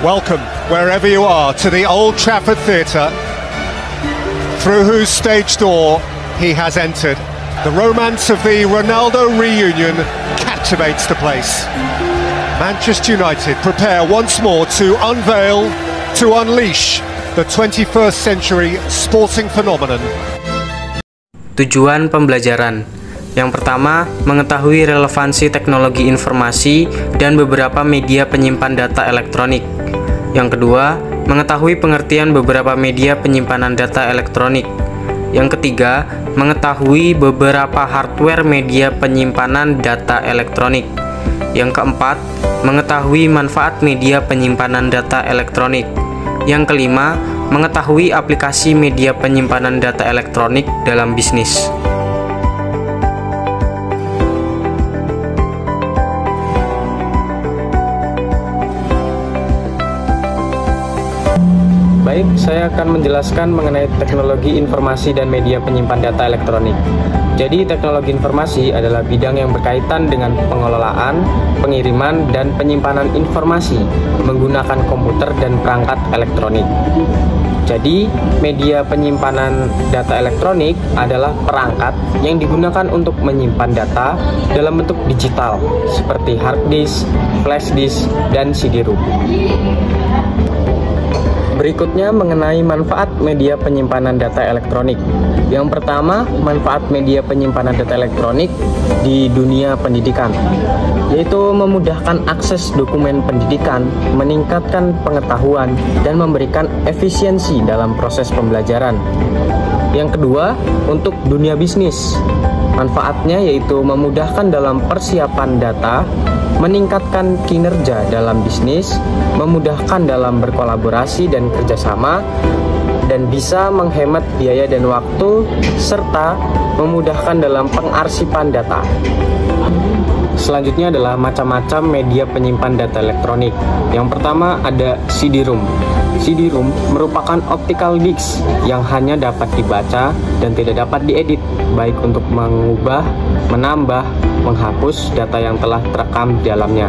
Welcome, wherever you are, to the Old Trafford Theatre, through whose stage door he has entered. The romance of the Ronaldo reunion captivates the place. Manchester United prepare once more to unveil, to unleash the 21st century sporting phenomenon. Tujuan pembelajaran. Yang pertama, mengetahui relevansi teknologi informasi dan beberapa media penyimpan data elektronik. Yang kedua, mengetahui pengertian beberapa media penyimpanan data elektronik. Yang ketiga, mengetahui beberapa hardware media penyimpanan data elektronik. Yang keempat, mengetahui manfaat media penyimpanan data elektronik. Yang kelima, mengetahui aplikasi media penyimpanan data elektronik dalam bisnis. Baik, saya akan menjelaskan mengenai teknologi informasi dan media penyimpan data elektronik. Jadi, teknologi informasi adalah bidang yang berkaitan dengan pengelolaan, pengiriman, dan penyimpanan informasi menggunakan komputer dan perangkat elektronik. Jadi, media penyimpanan data elektronik adalah perangkat yang digunakan untuk menyimpan data dalam bentuk digital seperti hard disk, flash disk, dan CD-ROM. Berikutnya mengenai manfaat media penyimpanan data elektronik. Yang pertama, manfaat media penyimpanan data elektronik di dunia pendidikan, yaitu memudahkan akses dokumen pendidikan, meningkatkan pengetahuan, dan memberikan efisiensi dalam proses pembelajaran. Yang kedua, untuk dunia bisnis. Manfaatnya yaitu memudahkan dalam persiapan data, meningkatkan kinerja dalam bisnis, memudahkan dalam berkolaborasi dan kerjasama, dan bisa menghemat biaya dan waktu, serta memudahkan dalam pengarsipan data. Selanjutnya adalah macam-macam media penyimpan data elektronik. Yang pertama ada CD-ROM. CD-ROM merupakan optical disc yang hanya dapat dibaca dan tidak dapat diedit, baik untuk mengubah, menambah, menghapus data yang telah terekam di dalamnya.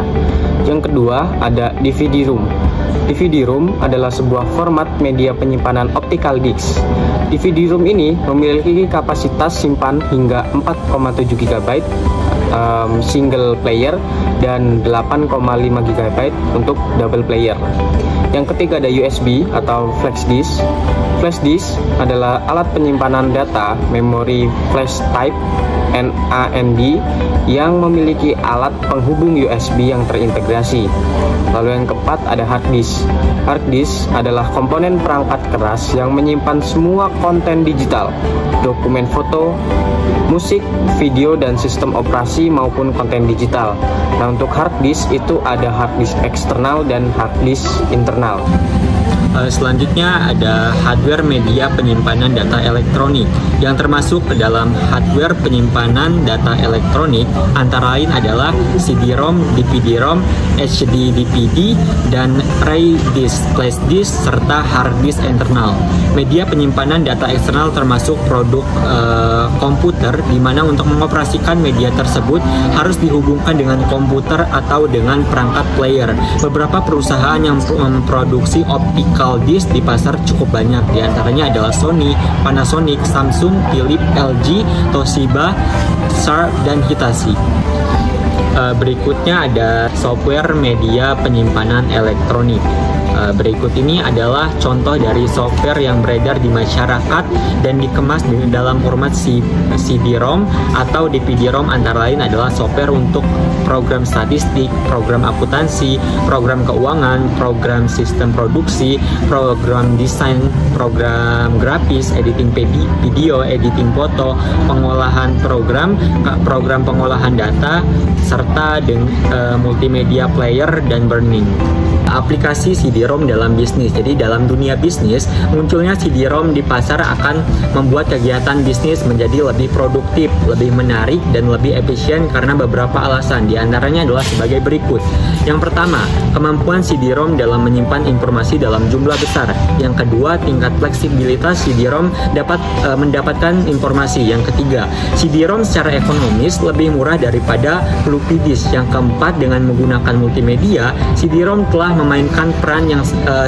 Yang kedua ada DVD-ROM. DVD-ROM adalah sebuah format media penyimpanan optical disc. DVD-ROM ini memiliki kapasitas simpan hingga 4,7 GB single player dan 8,5 GB untuk double player. Yang ketiga ada USB atau flash disk. Flash disk adalah alat penyimpanan data memori flash type NAND yang memiliki alat penghubung USB yang terintegrasi. Lalu yang keempat ada hard disk. Hard disk adalah komponen perangkat keras yang menyimpan semua konten digital, dokumen foto, musik, video, dan sistem operasi maupun konten digital. Nah, untuk hard disk itu ada hard disk eksternal dan hard disk internal. Selanjutnya ada hardware media penyimpanan data elektronik yang termasuk ke dalam hardware penyimpanan data elektronik antara lain adalah CD-ROM, DVD-ROM, HD DVD, dan RAID disk, flash disk, serta hard disk internal. Media penyimpanan data eksternal termasuk produk komputer di mana untuk mengoperasikan media tersebut harus dihubungkan dengan komputer atau dengan perangkat player. Beberapa perusahaan yang memproduksi optical disk di pasar cukup banyak, diantaranya adalah Sony, Panasonic, Samsung, Philips, LG, Toshiba, Sharp, dan Hitachi. Berikutnya ada software media penyimpanan elektronik. Berikut ini adalah contoh dari software yang beredar di masyarakat dan dikemas dalam format CD-ROM atau DVD-ROM, antara lain adalah software untuk program statistik, program akuntansi, program keuangan, program sistem produksi, program desain, program grafis, editing video, editing foto, pengolahan program pengolahan data, serta multimedia player dan burning. Aplikasi CD-ROM dalam bisnis. Jadi dalam dunia bisnis, munculnya CD-ROM di pasar akan membuat kegiatan bisnis menjadi lebih produktif, lebih menarik, dan lebih efisien karena beberapa alasan. Di antaranya adalah sebagai berikut. Yang pertama, kemampuan CD-ROM dalam menyimpan informasi dalam jumlah besar. Yang kedua, tingkat fleksibilitas CD-ROM dapat mendapatkan informasi. Yang ketiga, CD-ROM secara ekonomis lebih murah daripada floppy disk. Yang keempat, dengan menggunakan multimedia, CD-ROM telah memainkan peran yang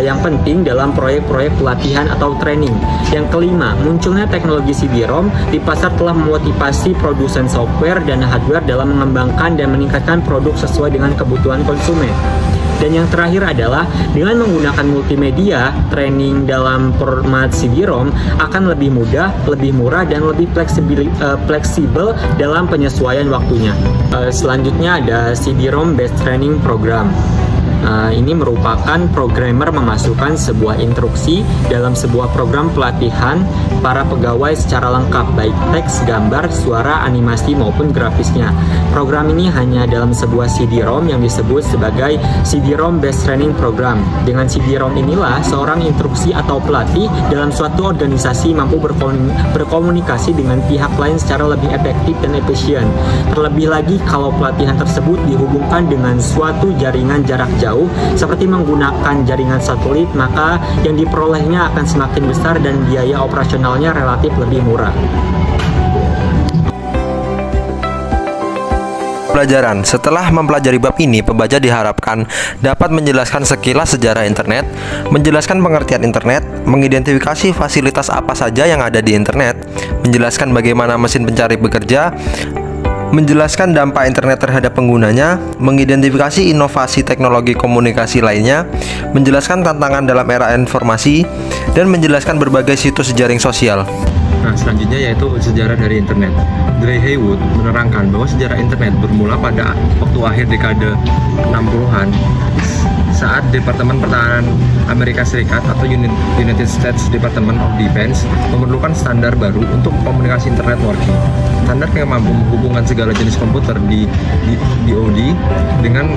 yang penting dalam proyek-proyek pelatihan atau training. Yang kelima, munculnya teknologi CD-ROM di pasar telah memotivasi produsen software dan hardware dalam mengembangkan dan meningkatkan produk sesuai dengan kebutuhan konsumen. Dan yang terakhir adalah dengan menggunakan multimedia, training dalam format CD-ROM akan lebih mudah, lebih murah, dan lebih fleksibel dalam penyesuaian waktunya. Selanjutnya ada CD-ROM Based Training Program. Ini merupakan programmer memasukkan sebuah instruksi dalam sebuah program pelatihan para pegawai secara lengkap, baik teks, gambar, suara, animasi, maupun grafisnya. Program ini hanya dalam sebuah CD-ROM yang disebut sebagai CD-ROM Based Training Program. Dengan CD-ROM inilah seorang instruksi atau pelatih dalam suatu organisasi mampu berkomunikasi dengan pihak lain secara lebih efektif dan efisien. Terlebih lagi kalau pelatihan tersebut dihubungkan dengan suatu jaringan jarak jauh seperti menggunakan jaringan satelit, maka yang diperolehnya akan semakin besar dan biaya operasionalnya relatif lebih murah. Pelajaran. Setelah mempelajari bab ini, pembaca diharapkan dapat menjelaskan sekilas sejarah internet, menjelaskan pengertian internet, mengidentifikasi fasilitas apa saja yang ada di internet, menjelaskan bagaimana mesin pencari bekerja, menjelaskan dampak internet terhadap penggunanya, mengidentifikasi inovasi teknologi komunikasi lainnya, menjelaskan tantangan dalam era informasi, dan menjelaskan berbagai situs jejaring sosial. Nah, selanjutnya yaitu sejarah dari internet. Gray Haywood menerangkan bahwa sejarah internet bermula pada waktu akhir dekade 60-an saat Departemen Pertahanan Amerika Serikat atau United States Department of Defense memerlukan standar baru untuk komunikasi internet working. Standar yang mampu menghubungkan segala jenis komputer di DoD dengan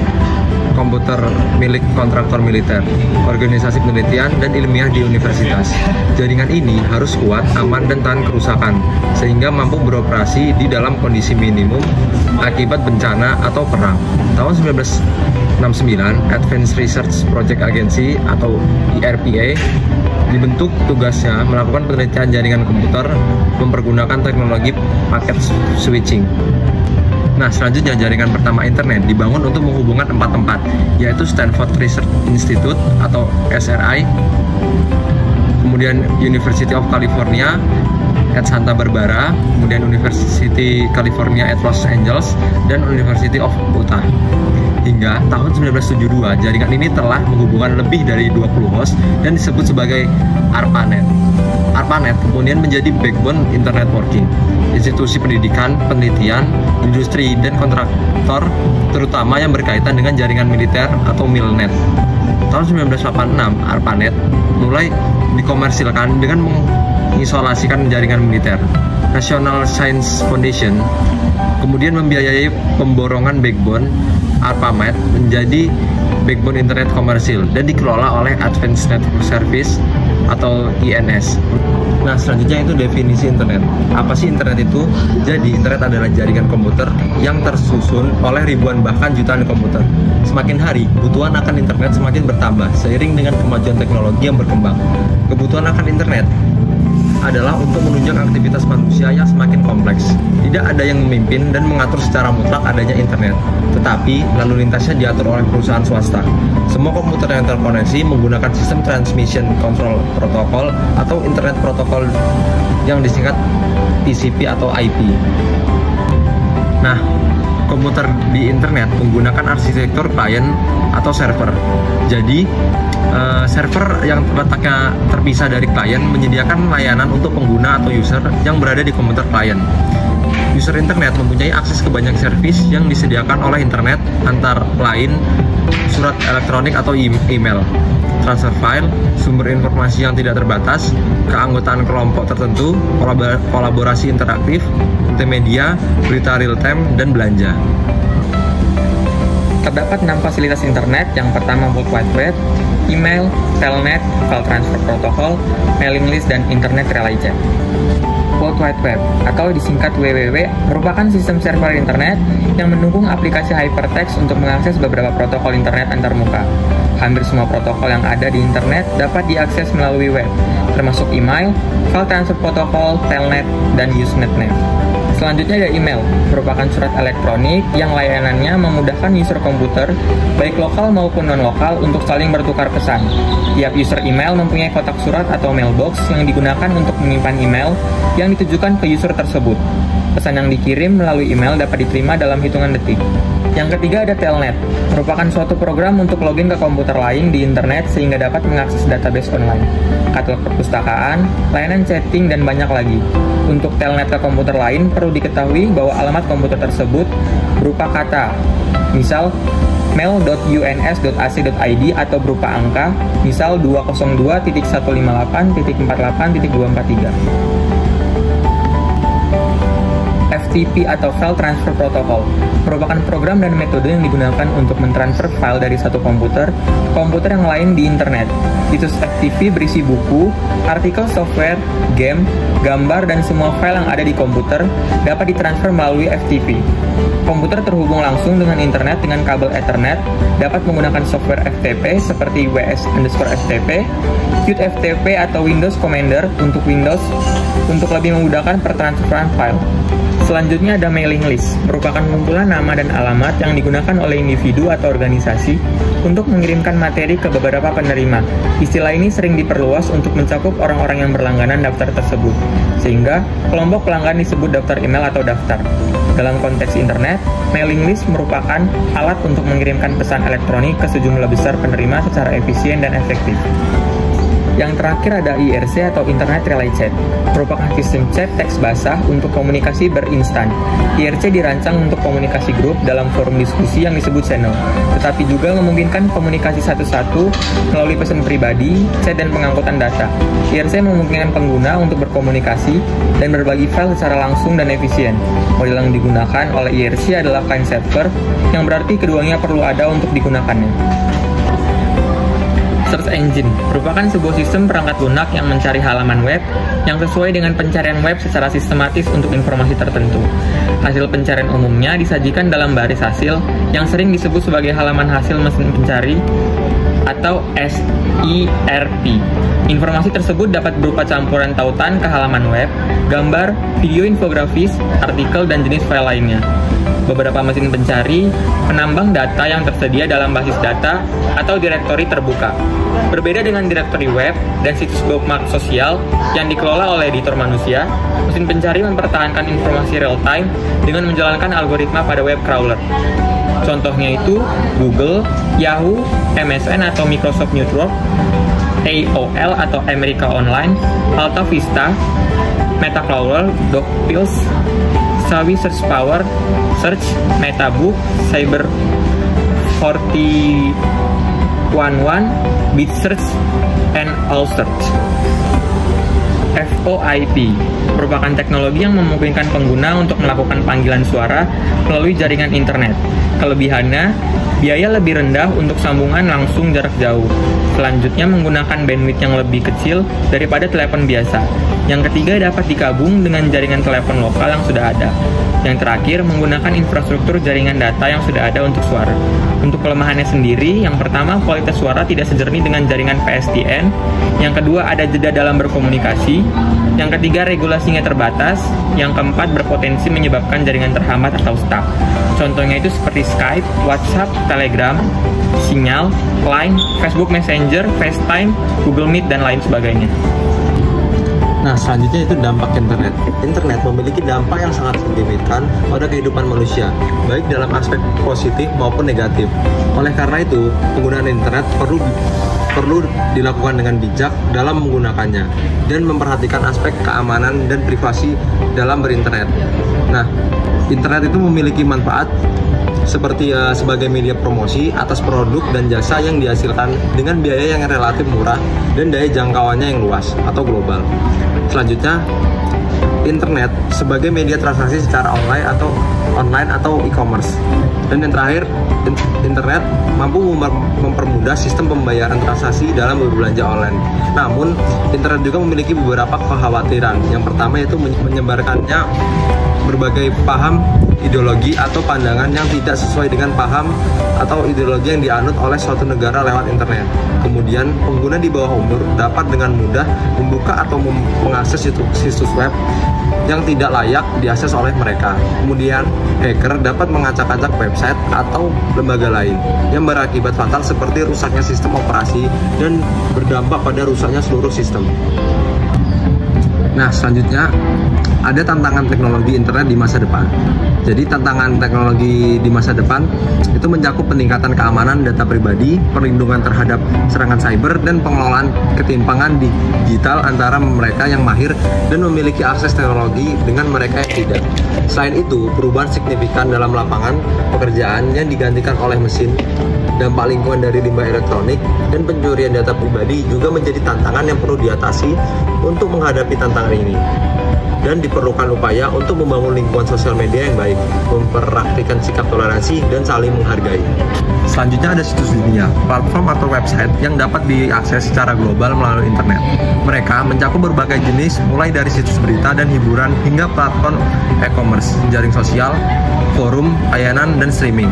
komputer milik kontraktor militer, organisasi penelitian, dan ilmiah di universitas. Jaringan ini harus kuat, aman, dan tahan kerusakan, sehingga mampu beroperasi di dalam kondisi minimum akibat bencana atau perang. Tahun 1969, Advanced Research Project Agency atau ERPA dibentuk, tugasnya melakukan penelitian jaringan komputer mempergunakan teknologi paket switching. Nah, selanjutnya jaringan pertama internet dibangun untuk menghubungkan 4 tempat, yaitu Stanford Research Institute atau SRI, kemudian University of California at Santa Barbara, kemudian University California at Los Angeles, dan University of Utah. Hingga tahun 1972, jaringan ini telah menghubungkan lebih dari 20 host dan disebut sebagai ARPANET. ARPANET kemudian menjadi backbone internet working. Institusi pendidikan, penelitian, industri, dan kontraktor, terutama yang berkaitan dengan jaringan militer atau MILNET. Tahun 1986, ARPANET mulai dikomersilkan dengan mengisolasikan jaringan militer. National Science Foundation kemudian membiayai pemborongan backbone ARPANET menjadi backbone internet komersil dan dikelola oleh Advanced Network Service atau INS. Nah, selanjutnya itu definisi internet. Apa sih internet itu? Jadi, internet adalah jaringan komputer yang tersusun oleh ribuan bahkan jutaan komputer. Semakin hari, kebutuhan akan internet semakin bertambah seiring dengan kemajuan teknologi yang berkembang. Kebutuhan akan internet adalah untuk menunjang aktivitas manusia yang semakin kompleks. Tidak ada yang memimpin dan mengatur secara mutlak adanya internet, tetapi lalu lintasnya diatur oleh perusahaan swasta. Semua komputer yang terkoneksi menggunakan sistem Transmission Control Protocol atau Internet Protocol yang disingkat TCP atau IP. Nah, komputer di internet menggunakan arsitektur client atau server. Jadi, server yang letaknya terpisah dari klien menyediakan layanan untuk pengguna atau user yang berada di komputer klien. User internet mempunyai akses ke banyak servis yang disediakan oleh internet, antara lain surat elektronik atau email, transfer file, sumber informasi yang tidak terbatas, keanggotaan kelompok tertentu, kolaborasi interaktif, multimedia, berita real time, dan belanja. Terdapat 6 fasilitas internet. Yang pertama World Wide Web, email, telnet, file transfer protocol, mailing list, dan internet relay chat. World Wide Web atau disingkat WWW merupakan sistem server internet yang mendukung aplikasi hypertext untuk mengakses beberapa protokol internet antarmuka. Hampir semua protokol yang ada di internet dapat diakses melalui web, termasuk email, file transfer protocol, telnet, dan Usenet. Selanjutnya ada email, merupakan surat elektronik yang layanannya memudahkan user komputer, baik lokal maupun non-lokal, untuk saling bertukar pesan. Tiap user email mempunyai kotak surat atau mailbox yang digunakan untuk menyimpan email yang ditujukan ke user tersebut. Pesan yang dikirim melalui email dapat diterima dalam hitungan detik. Yang ketiga ada telnet, merupakan suatu program untuk login ke komputer lain di internet sehingga dapat mengakses database online, katalog perpustakaan, layanan chatting, dan banyak lagi. Untuk telnet ke komputer lain, perlu diketahui bahwa alamat komputer tersebut berupa kata, misal mail.uns.ac.id, atau berupa angka, misal 202.158.48.243. FTP atau File Transfer Protocol merupakan program dan metode yang digunakan untuk mentransfer file dari satu komputer ke komputer yang lain di internet. Situs FTP berisi buku, artikel software, game, gambar, dan semua file yang ada di komputer dapat ditransfer melalui FTP. Komputer terhubung langsung dengan internet dengan kabel Ethernet, dapat menggunakan software FTP seperti WS_FTP, Qt FTP atau Windows Commander untuk Windows untuk lebih memudahkan pertransferan file. Selanjutnya ada mailing list, merupakan kumpulan nama dan alamat yang digunakan oleh individu atau organisasi untuk mengirimkan materi ke beberapa penerima. Istilah ini sering diperluas untuk mencakup orang-orang yang berlangganan daftar tersebut, sehingga kelompok pelanggan disebut daftar email atau daftar. Dalam konteks internet, mailing list merupakan alat untuk mengirimkan pesan elektronik ke sejumlah besar penerima secara efisien dan efektif. Yang terakhir ada IRC atau Internet Relay Chat, merupakan sistem chat teks basah untuk komunikasi berinstan. IRC dirancang untuk komunikasi grup dalam forum diskusi yang disebut channel, tetapi juga memungkinkan komunikasi satu-satu melalui pesan pribadi, chat, dan pengangkutan data. IRC memungkinkan pengguna untuk berkomunikasi dan berbagi file secara langsung dan efisien. Model yang digunakan oleh IRC adalah client server, yang berarti keduanya perlu ada untuk digunakannya. Search engine merupakan sebuah sistem perangkat lunak yang mencari halaman web yang sesuai dengan pencarian web secara sistematis untuk informasi tertentu. Hasil pencarian umumnya disajikan dalam baris hasil yang sering disebut sebagai halaman hasil mesin pencari atau SERP. Informasi tersebut dapat berupa campuran tautan ke halaman web, gambar, video infografis, artikel, dan jenis file lainnya. Beberapa mesin pencari menambang data yang tersedia dalam basis data atau direktori terbuka. Berbeda dengan direktori web dan situs bookmark sosial yang dikelola oleh editor manusia, mesin pencari mempertahankan informasi real-time dengan menjalankan algoritma pada web crawler. Contohnya itu Google, Yahoo, MSN atau Microsoft Network, AOL atau America Online, Alta Vista, Metacrawler, DocPills, Sawi Search Power, Search, Metabook, Cyber 4011, BitSearch, and AllSearch. VoIP merupakan teknologi yang memungkinkan pengguna untuk melakukan panggilan suara melalui jaringan internet. Kelebihannya, biaya lebih rendah untuk sambungan langsung jarak jauh. Selanjutnya menggunakan bandwidth yang lebih kecil daripada telepon biasa. Yang ketiga, dapat digabung dengan jaringan telepon lokal yang sudah ada. Yang terakhir, menggunakan infrastruktur jaringan data yang sudah ada untuk suara. Untuk kelemahannya sendiri, yang pertama, kualitas suara tidak sejernih dengan jaringan PSTN. Yang kedua, ada jeda dalam berkomunikasi. Yang ketiga, regulasinya terbatas. Yang keempat, berpotensi menyebabkan jaringan terhambat atau stuck. Contohnya itu seperti Skype, WhatsApp, Telegram, Signal, Line, Facebook Messenger, FaceTime, Google Meet, dan lain sebagainya. Nah, selanjutnya itu dampak internet. Internet memiliki dampak yang sangat signifikan pada kehidupan manusia, baik dalam aspek positif maupun negatif. Oleh karena itu, penggunaan internet perlu dilakukan dengan bijak dalam menggunakannya dan memperhatikan aspek keamanan dan privasi dalam berinternet. Nah, internet itu memiliki manfaat seperti sebagai media promosi atas produk dan jasa yang dihasilkan dengan biaya yang relatif murah dan daya jangkauannya yang luas atau global. Selanjutnya, internet sebagai media transaksi secara online atau e-commerce. Dan yang terakhir, internet mampu mempermudah sistem pembayaran transaksi dalam berbelanja online. Namun, internet juga memiliki beberapa kekhawatiran. Yang pertama yaitu menyebarkannya berbagai paham ideologi atau pandangan yang tidak sesuai dengan paham atau ideologi yang dianut oleh suatu negara lewat internet. Kemudian, pengguna di bawah umur dapat dengan mudah membuka atau mengakses situs web yang tidak layak diakses oleh mereka. Kemudian, hacker dapat mengacak-acak website atau lembaga lain yang berakibat fatal seperti rusaknya sistem operasi dan berdampak pada rusaknya seluruh sistem. Nah, selanjutnya ada tantangan teknologi internet di masa depan. Jadi tantangan teknologi di masa depan itu mencakup peningkatan keamanan data pribadi, perlindungan terhadap serangan cyber, dan pengelolaan ketimpangan digital antara mereka yang mahir dan memiliki akses teknologi dengan mereka yang tidak. Selain itu, perubahan signifikan dalam lapangan pekerjaan yang digantikan oleh mesin, dampak lingkungan dari limbah elektronik, dan pencurian data pribadi juga menjadi tantangan yang perlu diatasi untuk menghadapi tantangan ini. Dan diperlukan upaya untuk membangun lingkungan sosial media yang baik, mempraktikkan sikap toleransi, dan saling menghargai. Selanjutnya ada situs dunia, platform atau website yang dapat diakses secara global melalui internet. Mereka mencakup berbagai jenis, mulai dari situs berita dan hiburan hingga platform e-commerce, jaring sosial, forum, layanan, dan streaming.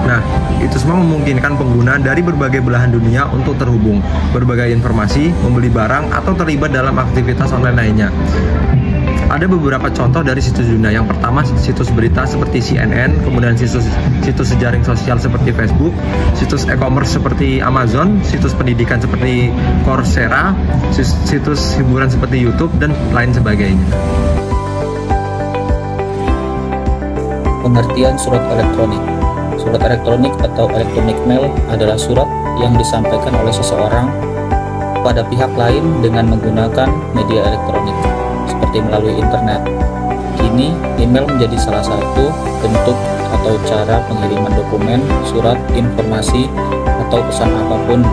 Nah, itu semua memungkinkan pengguna dari berbagai belahan dunia untuk terhubung, berbagai informasi, membeli barang, atau terlibat dalam aktivitas online lainnya. Ada beberapa contoh dari situs dunia. Yang pertama, situs berita seperti CNN, kemudian situs jejaring sosial seperti Facebook, situs e-commerce seperti Amazon, situs pendidikan seperti Coursera, situs hiburan seperti YouTube, dan lain sebagainya. Pengertian surat elektronik. Surat elektronik atau electronic mail adalah surat yang disampaikan oleh seseorang pada pihak lain dengan menggunakan media elektronik, seperti melalui internet. Kini, email menjadi salah satu bentuk atau cara pengiriman dokumen, surat, informasi, atau pesan apapun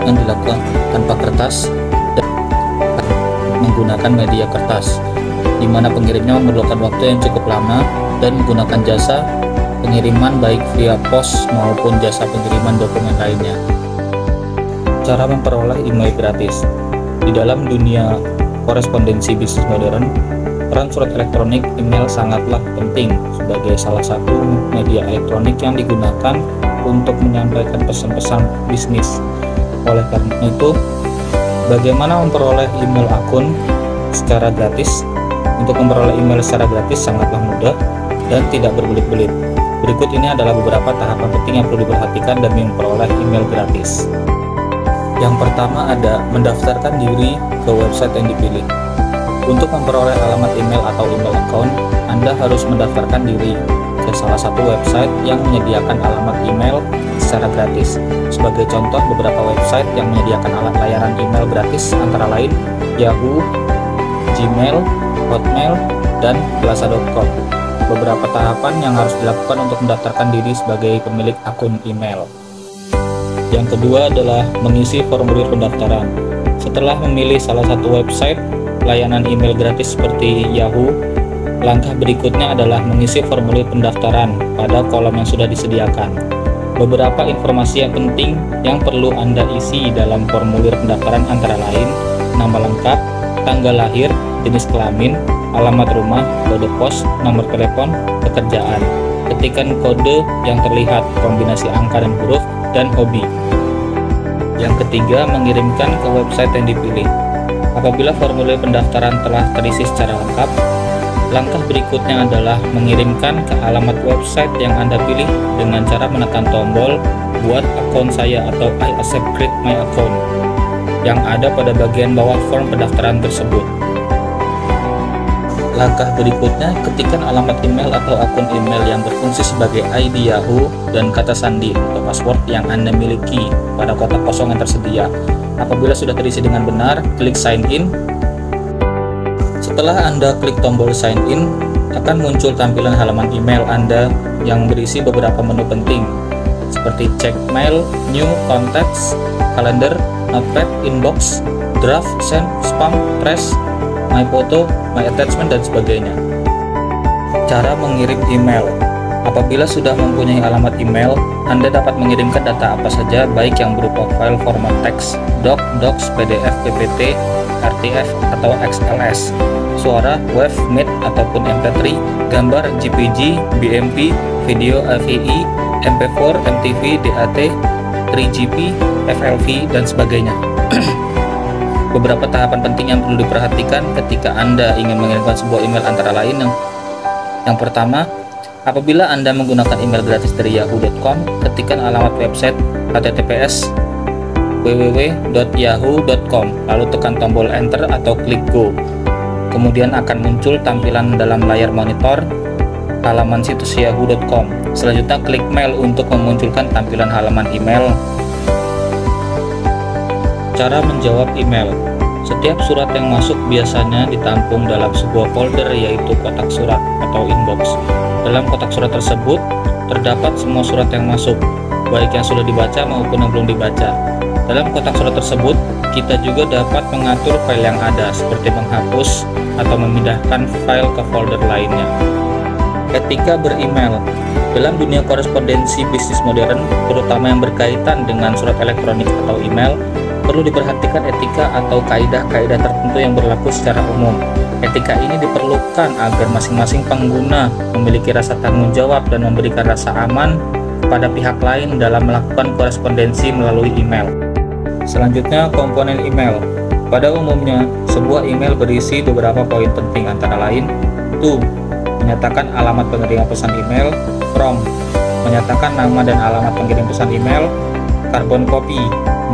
yang dilakukan tanpa kertas dan menggunakan media kertas, di mana pengirimnya memerlukan waktu yang cukup lama dan menggunakan jasa pengiriman baik via pos maupun jasa pengiriman dokumen lainnya. Cara memperoleh email gratis. Di dalam dunia korespondensi bisnis modern, peran surat elektronik email sangatlah penting sebagai salah satu media elektronik yang digunakan untuk menyampaikan pesan-pesan bisnis. Oleh karena itu, bagaimana memperoleh email akun secara gratis? Untuk memperoleh email secara gratis sangatlah mudah dan tidak berbelit-belit. Berikut ini adalah beberapa tahapan penting yang perlu diperhatikan demi memperoleh email gratis. Yang pertama ada mendaftarkan diri ke website yang dipilih. Untuk memperoleh alamat email atau email account, Anda harus mendaftarkan diri ke salah satu website yang menyediakan alamat email secara gratis. Sebagai contoh, beberapa website yang menyediakan layanan email gratis antara lain Yahoo, Gmail, Hotmail, dan Plaza.com. Beberapa tahapan yang harus dilakukan untuk mendaftarkan diri sebagai pemilik akun email. Yang kedua adalah mengisi formulir pendaftaran. Setelah memilih salah satu website layanan email gratis seperti Yahoo, langkah berikutnya adalah mengisi formulir pendaftaran pada kolom yang sudah disediakan. Beberapa informasi yang penting yang perlu Anda isi dalam formulir pendaftaran antara lain nama lengkap, tanggal lahir, jenis kelamin, alamat rumah, kode pos, nomor telepon, pekerjaan. Ketikkan kode yang terlihat, kombinasi angka dan huruf, dan hobi. Yang ketiga, mengirimkan ke website yang dipilih. Apabila formulir pendaftaran telah terisi secara lengkap, langkah berikutnya adalah mengirimkan ke alamat website yang Anda pilih dengan cara menekan tombol "Buat akun saya" atau "I accept create my account" yang ada pada bagian bawah form pendaftaran tersebut. Langkah berikutnya, ketikkan alamat email atau akun email yang berfungsi sebagai ID Yahoo dan kata sandi atau password yang Anda miliki pada kotak kosong yang tersedia. Apabila sudah terisi dengan benar, klik sign in. Setelah Anda klik tombol sign in, akan muncul tampilan halaman email Anda yang berisi beberapa menu penting seperti check mail, new contacts, calendar, notepad, inbox, draft, send, spam, trash, my photo, my attachment, dan sebagainya. Cara mengirim email. Apabila sudah mempunyai alamat email, Anda dapat mengirimkan data apa saja, baik yang berupa file format teks, doc, docs, PDF, PPT, RTF, atau XLS, suara, WAV, MIT, ataupun MP3, gambar, JPG, BMP, video, AVI, MP4, MTV, DAT, 3GP, FLV, dan sebagainya. Beberapa tahapan penting yang perlu diperhatikan ketika Anda ingin mengirimkan sebuah email antara lain. Yang pertama, apabila Anda menggunakan email gratis dari yahoo.com, ketikkan alamat website https www.yahoo.com, lalu tekan tombol enter atau klik go. Kemudian akan muncul tampilan dalam layar monitor halaman situs yahoo.com. Selanjutnya klik mail untuk memunculkan tampilan halaman email. Cara menjawab email. Setiap surat yang masuk biasanya ditampung dalam sebuah folder, yaitu kotak surat atau inbox. Dalam kotak surat tersebut terdapat semua surat yang masuk, baik yang sudah dibaca maupun yang belum dibaca. Dalam kotak surat tersebut, kita juga dapat mengatur file yang ada, seperti menghapus atau memindahkan file ke folder lainnya. Etika ber-email. Dalam dunia korespondensi bisnis modern, terutama yang berkaitan dengan surat elektronik atau email, perlu diperhatikan etika atau kaidah-kaidah tertentu yang berlaku secara umum. Etika ini diperlukan agar masing-masing pengguna memiliki rasa tanggung jawab dan memberikan rasa aman kepada pihak lain dalam melakukan korespondensi melalui email. Selanjutnya, komponen email. Pada umumnya, sebuah email berisi beberapa poin penting, antara lain: to, menyatakan alamat pengirim pesan email; from, menyatakan nama dan alamat pengirim pesan email; carbon copy,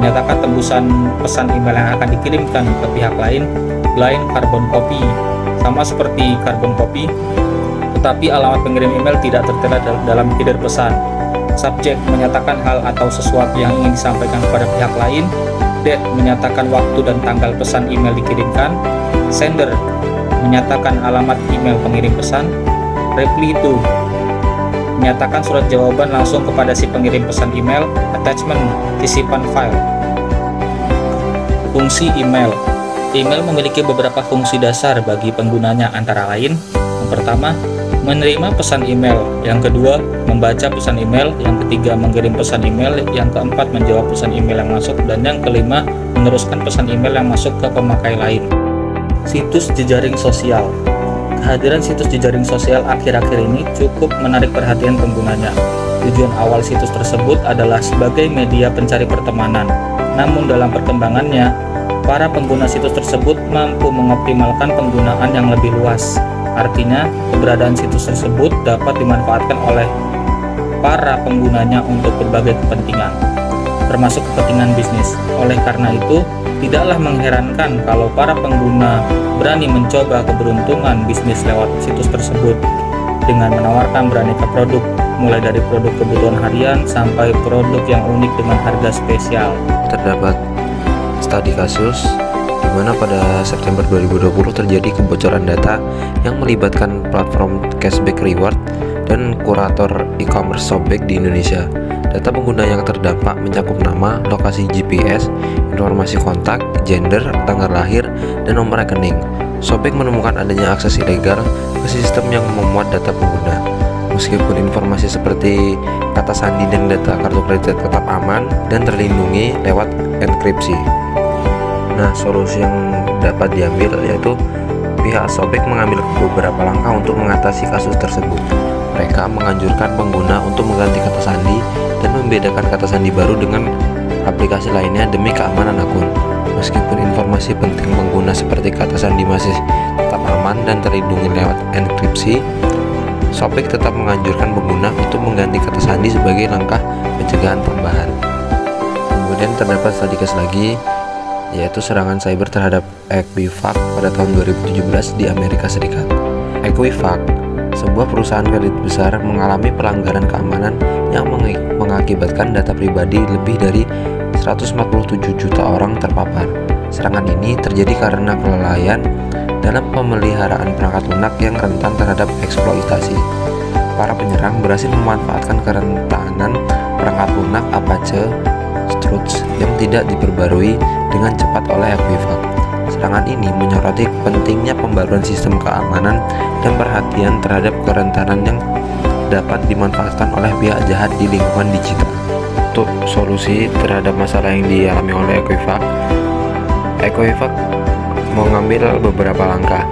menyatakan tembusan pesan email yang akan dikirimkan ke pihak lain; blind carbon copy, sama seperti carbon copy, tetapi alamat pengirim email tidak tertera dalam header pesan; subject, menyatakan hal atau sesuatu yang ingin disampaikan kepada pihak lain; date, menyatakan waktu dan tanggal pesan email dikirimkan; sender, menyatakan alamat email pengirim pesan; reply to, menyatakan surat jawaban langsung kepada si pengirim pesan email; attachment, tisipan file. Fungsi email. Email memiliki beberapa fungsi dasar bagi penggunanya, antara lain: yang pertama, menerima pesan email; yang kedua, membaca pesan email; yang ketiga, mengirim pesan email; yang keempat, menjawab pesan email yang masuk; dan yang kelima, meneruskan pesan email yang masuk ke pemakai lain. Situs jejaring sosial. Kehadiran situs jejaring sosial akhir-akhir ini cukup menarik perhatian penggunanya. Tujuan awal situs tersebut adalah sebagai media pencari pertemanan. Namun dalam perkembangannya, para pengguna situs tersebut mampu mengoptimalkan penggunaan yang lebih luas. Artinya, keberadaan situs tersebut dapat dimanfaatkan oleh para penggunanya untuk berbagai kepentingan, termasuk kepentingan bisnis. Oleh karena itu, tidaklah mengherankan kalau para pengguna berani mencoba keberuntungan bisnis lewat situs tersebut dengan menawarkan beraneka produk, mulai dari produk kebutuhan harian sampai produk yang unik dengan harga spesial. Terdapat studi kasus di mana pada September 2020 terjadi kebocoran data yang melibatkan platform cashback reward dan kurator e-commerce Shopback di Indonesia. Data pengguna yang terdampak mencakup nama, lokasi GPS, informasi kontak, gender, tanggal lahir, dan nomor rekening. Shopback menemukan adanya akses ilegal ke sistem yang memuat data pengguna. Meskipun informasi seperti kata sandi dan data kartu kredit tetap aman dan terlindungi lewat enkripsi. Nah, solusi yang dapat diambil yaitu pihak Shopback mengambil beberapa langkah untuk mengatasi kasus tersebut. Mereka menganjurkan pengguna untuk mengganti kata sandi dan membedakan kata sandi baru dengan aplikasi lainnya demi keamanan akun. Meskipun informasi penting pengguna seperti kata sandi masih tetap aman dan terlindungi lewat enkripsi, Shopback tetap menganjurkan pengguna untuk mengganti kata sandi sebagai langkah pencegahan tambahan. Kemudian terdapat studi case lagi, yaitu serangan cyber terhadap Equifax pada tahun 2017 di Amerika Serikat. Equifax, sebuah perusahaan kredit besar, mengalami pelanggaran keamanan yang mengakibatkan data pribadi lebih dari 147 juta orang terpapar. Serangan ini terjadi karena kelalaian dalam pemeliharaan perangkat lunak yang rentan terhadap eksploitasi. Para penyerang berhasil memanfaatkan kerentanan perangkat lunak Apache Struts yang tidak diperbarui dengan cepat oleh Equifax. Serangan ini menyoroti pentingnya pembaruan sistem keamanan dan perhatian terhadap kerentanan yang dapat dimanfaatkan oleh pihak jahat di lingkungan digital. Untuk solusi terhadap masalah yang dialami oleh Equifax mengambil beberapa langkah.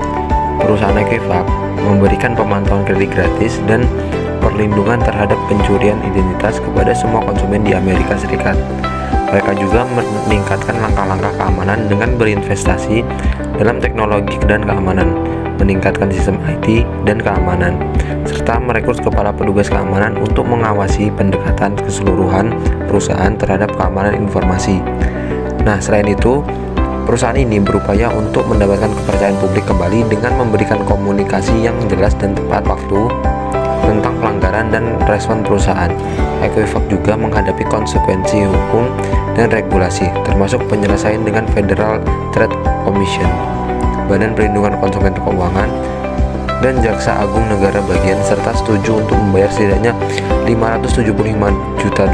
Perusahaan Equifax memberikan pemantauan kredit gratis dan perlindungan terhadap pencurian identitas kepada semua konsumen di Amerika Serikat. Mereka juga meningkatkan langkah-langkah keamanan dengan berinvestasi dalam teknologi dan keamanan, meningkatkan sistem IT dan keamanan, serta merekrut kepala petugas keamanan untuk mengawasi pendekatan keseluruhan perusahaan terhadap keamanan informasi. Nah, selain itu, perusahaan ini berupaya untuk mendapatkan kepercayaan publik kembali dengan memberikan komunikasi yang jelas dan tepat waktu tentang pelanggaran dan respon perusahaan. Equifax juga menghadapi konsekuensi hukum dan regulasi, termasuk penyelesaian dengan Federal Trade Commission, Badan Perlindungan Konsumen Keuangan, dan Jaksa Agung Negara bagian, serta setuju untuk membayar setidaknya $575 juta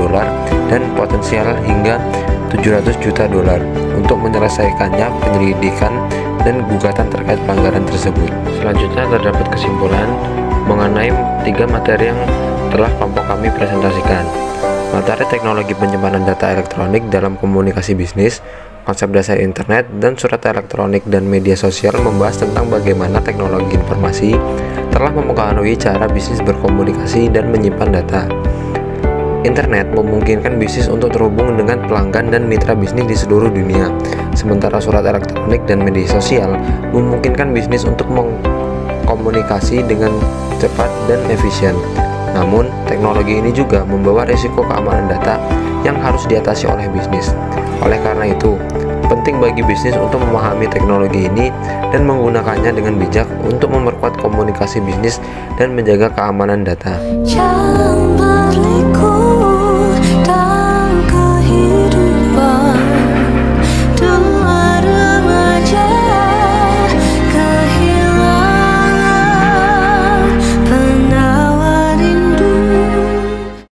dan potensial hingga $700 juta untuk menyelesaikannya penyelidikan dan gugatan terkait pelanggaran tersebut. Selanjutnya terdapat kesimpulan mengenai 3 materi yang telah kelompok kami presentasikan. Materi teknologi penyimpanan data elektronik dalam komunikasi bisnis, konsep dasar internet, dan surat elektronik dan media sosial membahas tentang bagaimana teknologi informasi telah mempengaruhi cara bisnis berkomunikasi dan menyimpan data. Internet memungkinkan bisnis untuk terhubung dengan pelanggan dan mitra bisnis di seluruh dunia, sementara surat elektronik dan media sosial memungkinkan bisnis untuk mengkomunikasi dengan cepat dan efisien. Namun, teknologi ini juga membawa risiko keamanan data yang harus diatasi oleh bisnis. Oleh karena itu, penting bagi bisnis untuk memahami teknologi ini dan menggunakannya dengan bijak untuk memperkuat komunikasi bisnis dan menjaga keamanan data.